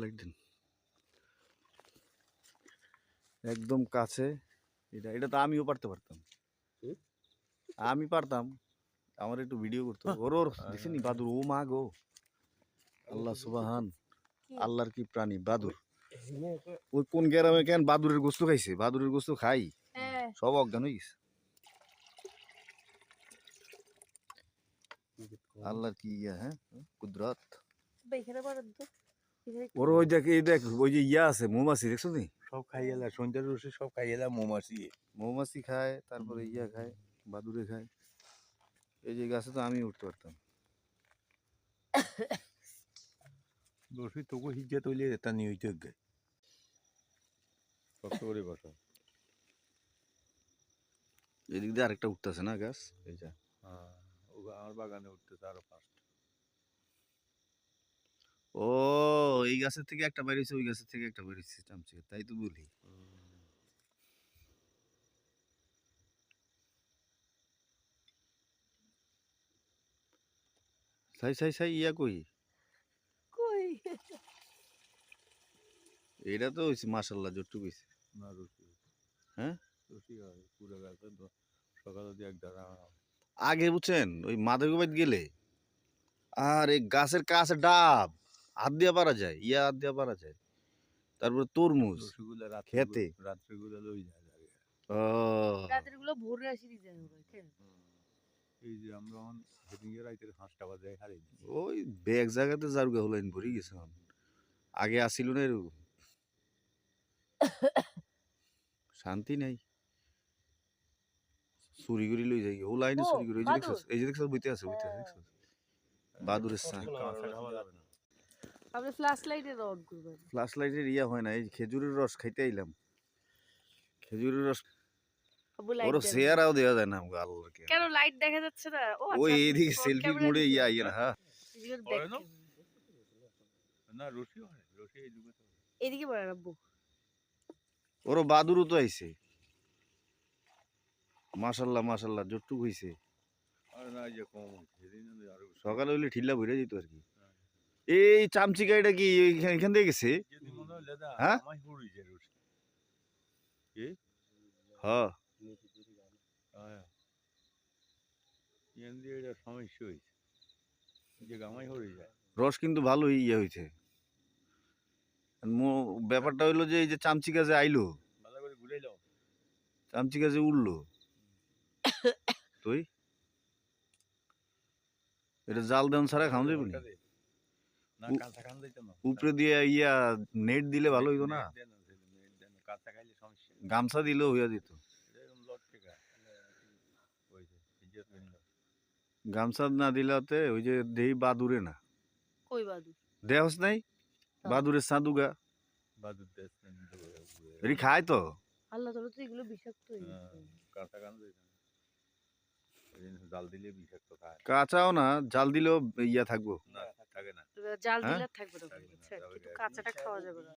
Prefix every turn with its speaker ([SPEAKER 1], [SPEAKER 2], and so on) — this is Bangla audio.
[SPEAKER 1] লাইট দেন একদম কাছে। এটা এটা তো আমিও পারতে পারতাম, আমি পারতাম, আমার একটু ভিডিও করতে ওর ওর দিছেনি বাদুর। ও মা গো, আল্লাহ সুবহান, আল্লাহর কি প্রাণী বাদুর। ওই কোন গ্রামে কেন বাদুরের গোস্ত খাইছে, বাদুরের গোস্ত খাই সব অজ্ঞান হয়ে গেছে। আল্লাহর কি ইয়া, হ্যাঁ কুদরত। ওর ওই দেখ, এই দেখ ওই যে ইয়া আছে মৌমাছি, দেখছো নি?
[SPEAKER 2] সব খাই এলা সন্ধ্যার রসে সব খাই এলা মৌমাছি।
[SPEAKER 1] মৌমাছি খায়, তারপরে ইয়া খায়, বাদুরে খায়। এই যে গাছে তো আমি উঠতে পারতাম।
[SPEAKER 2] রসি তোকে হিজ্জা তৈলে এটা নিয়ে হইতে গে কষ্ট করে বসা।
[SPEAKER 1] এদিক দিয়ে আরেকটা উঠতেছে না গাছ, এই যা।
[SPEAKER 2] হ্যাঁ, আমার বাগানে উঠতেছে আরো 5টা।
[SPEAKER 1] ও এই গাছের থেকে একটা বেরিয়েছে, ওই গাছের থেকে একটা বেরিয়েছে চামচিকা, তাই তো বলি। সাই সাই সাই ইয়া কই
[SPEAKER 3] কই
[SPEAKER 1] এটা তো হইছে মাশাআল্লাহ জট্টু কইছে
[SPEAKER 2] না রসি,
[SPEAKER 1] হ্যাঁ
[SPEAKER 2] রসি হয় পুরো গাছে সকালে দিয়ে এক দাঁড়া।
[SPEAKER 1] আগে বুঝছেন ওই মাদকবাদ গেলে আর এই গাছের কাছে ডাব হাত দিয়া পারা যায়, ইয়া হাত দিয়া পারা যায়। তারপরে তরমুজ
[SPEAKER 2] রসিগুলা
[SPEAKER 1] খেতে
[SPEAKER 2] রাত্রিগুলা লই যায়।
[SPEAKER 1] ও
[SPEAKER 3] রাতের গুলো ভোরে আসি দিতে হবে।
[SPEAKER 2] এই যে আমরা হেডিংয়ে রাইতে 5টা বাজে হারিয়ে দিই।
[SPEAKER 1] ওই ব্যাগ জায়গাতে জারুগা হলাইন ভরে গেছে। আগে আসিল না এরকম শান্তি নাই, চুরি করে লই যাই ও লাইনে চুরি করে। এই যে দেখছ বইতে আছে, বইতে আছে দেখছ বাদুরের চা।
[SPEAKER 3] আপনি ফ্ল্যাশ লাইটে অন করবেন।
[SPEAKER 1] ফ্ল্যাশ লাইটের ইয়া হয় না। এই খেজুরের রস খাইতে আইলাম, খেজুরের রস
[SPEAKER 3] আবু লাইট
[SPEAKER 1] ওর চেহারাও দেওয়া যায় না আমগো আল্লাহকে।
[SPEAKER 3] কেন লাইট দেখা যাচ্ছে না? ও
[SPEAKER 1] ওই
[SPEAKER 3] আচ্ছা,
[SPEAKER 1] এইদিকে সেলফি মোড়ে ইয়া ইয়া না। হ্যাঁ
[SPEAKER 2] না রসি হয়, রসি এই যুগে
[SPEAKER 3] এদিকে বড় আব্বু।
[SPEAKER 1] ওর বাদুরও তো আইছে, মাশাআল্লাহ মাশাআল্লাহ জট্টুক হইছে।
[SPEAKER 2] আর না যে কম সেদিন আরো
[SPEAKER 1] সকালে হইলে ঠিল্লা ভরে যেত আর কি। এই চামচিকা এটা কি এখান থেকে গেছে?
[SPEAKER 2] যদি মনে হয় লেদা
[SPEAKER 1] হ্যাঁ
[SPEAKER 2] আমায় পড়ি যে রসি কি
[SPEAKER 1] হ্যাঁ
[SPEAKER 2] আয়া ইয়ান দিয়ে এটা সমস্যা হইছে যে গামাই হয়ে যায়।
[SPEAKER 1] রস কিন্তু ভালোই ইয়ে হয়েছে। ব্যাপারটা হইলো যে এই যে চামচিকা যে আইলো,
[SPEAKER 2] ভালো করে ঘুরে যাও,
[SPEAKER 1] চামচিকা যে উঠলো, তুই এটা জাল দেন ছাড়া খাওয়া যাবে না।
[SPEAKER 2] না কাঁচা খান দিতে না,
[SPEAKER 1] উপরে দিয়ে ইয়া নেট দিলে ভালো হইতো না,
[SPEAKER 2] কাঁচা খাইলে সমস্যা।
[SPEAKER 1] গামছা দিলেও হইয়া যেত।
[SPEAKER 2] এরকম লট থেকে ওই যে ইজ্জত হইল
[SPEAKER 1] গামছা না দিলাতে ওই যে দেই বাদুরে না,
[SPEAKER 3] কই বাদু
[SPEAKER 1] দেহস নাই বাদুরের সাদুগা
[SPEAKER 2] বাদুর দেশ
[SPEAKER 1] এটি খায় তো।
[SPEAKER 3] আল্লাহ তাআলা তো এগুলো বিষাক্ত হয়ে গেছে।
[SPEAKER 2] কাঁচা খান দিতে জাল দিলে বিষাক্ত খায়।
[SPEAKER 1] কাঁচাও না, জাল দিলেও ইয়া থাকবো
[SPEAKER 2] না থাকে না,
[SPEAKER 3] জাল
[SPEAKER 1] হ্যাঁ
[SPEAKER 3] দিলে থাকবে না, কিন্তু কাঁচাটা খাওয়া যাবে না।